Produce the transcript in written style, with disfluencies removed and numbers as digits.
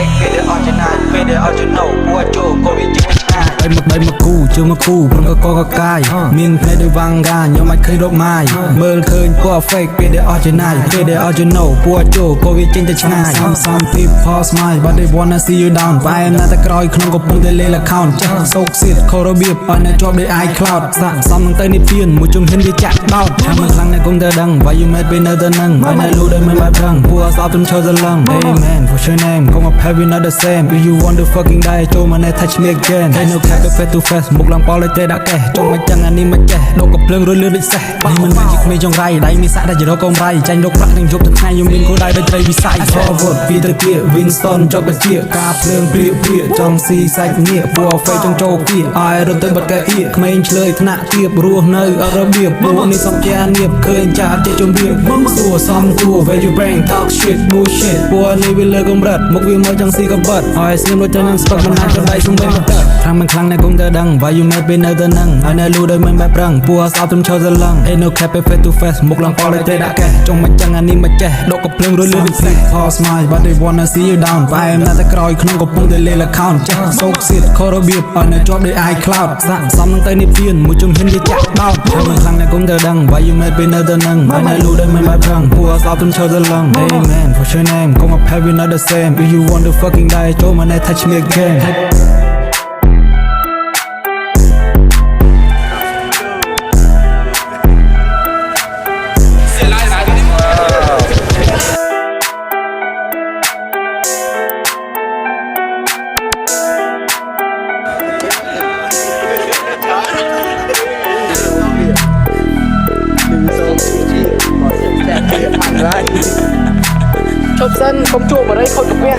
fake ពេលដែលអត់ចំណាយពេលដែលអត់ចំណូលពួកចូលក៏វាចេញឆ្ងាយបីមកគូជើងមកគូព្រមក៏កកាយមានភ្នែកដូចវាងកាខ្ញុំមិនឃើញរកម៉ាយមើលឃើញពួក fake ពេលដែលអត់ចំណាយពេលដែលអត់ចំណូលពួកចូលក៏វាចេញទៅឆ្ងាយ Some people smile but they wanna see you down បែរណាតែក្រោយក្នុងកំពុងតែលេង account ចាស់សោកសៀតខុសរបៀបឲ្យអ្នកជាប់ដោយ iCloud ស័កសមនឹងទៅនេះពៀនមួយជំហានវាចាក់ដោតថាមិនខ្លាំងអ្នកគង់តែដឹង Why you mad ពេលនៅទៅនឹងហើយអ្នកលូដោយមិនបែបប្រឹងពួកអសអត់ទំឈើសលឹង Hey man what's your name កុំមក have you not the same if you want to fucking die ចូលមក touch me again Ain't no cap face to face មុខឡើងប៉លតែដាក់កេះចង់មិនចឹងអានេះមិនចេះដកកំភ្លើងរលឿនដូចសេះនេះមិនមែនជាក្មេងចង្រៃដៃមានសាក់តែជារកកុំរៃចាញ់រកប្រាក់ទាំងយប់ទាំងថ្ងៃខ្ញុំមានគោលដៅដូចត្រីវិស័យ Forward ពីទៅគៀ Winston ចុកបជាការភ្លើងព្រាចង់ស៊ីសាច់ងាកពួក fake ចង់ចូលគៀឲ្យរត់ទៅបាត់កែអៀក្មេងឆ្លើយថ្នាក់ទៀបរស់នៅអត់របៀបពួកនេះសំជានៀបឃើញចាស់ចេះជំរាបសួរសំគួរ Where you bring talk shit bullshit ពួកនេះវាលើកម្រិតមកវាមកចង់ស៊ីក៏បាត់ឲ្យស្ងៀមដូចទៅនឹងស្ពឹកមិនអាចចដៃសុំមិនទៅខាងមិនខ្លាំងអ្នកគង់ទៅដឹង Why you mad ពេលនៅទៅនឹងហើយនៅលូដោយមិនបែបប្រឹងពួកអសអត់ទំឈើសលឹង Ain't no cap face to face មុខឡើងប៉លតែដាក់កេះចង់មិនចឹងអានេះមិនចេះដកកំភ្លើងរលឿនដូចសេះ Call smile but they wanna see you down បែរណាតែក្រោយក្នុងកំពុងតែលេង account ចាស់សោកសៀតខុសរបៀបឲ្យអ្នកជាប់ដោយ iCloud ស័កសមនឹងទៅនេះពៀនមួយជំហានវាចាក់ដោតថាមិនខ្លាំងអ្នកគង់ទៅដឹង Why you mad ពេលនៅទៅនឹងហើយនៅលូដោយមិនបែបប្រឹងពួកអសអត់ទំឈើសលឹង Hey man what's your name កុំមក have you not the same if you want to fucking die ចូលមក touch me again chụp sân không chua vào đây không được nghe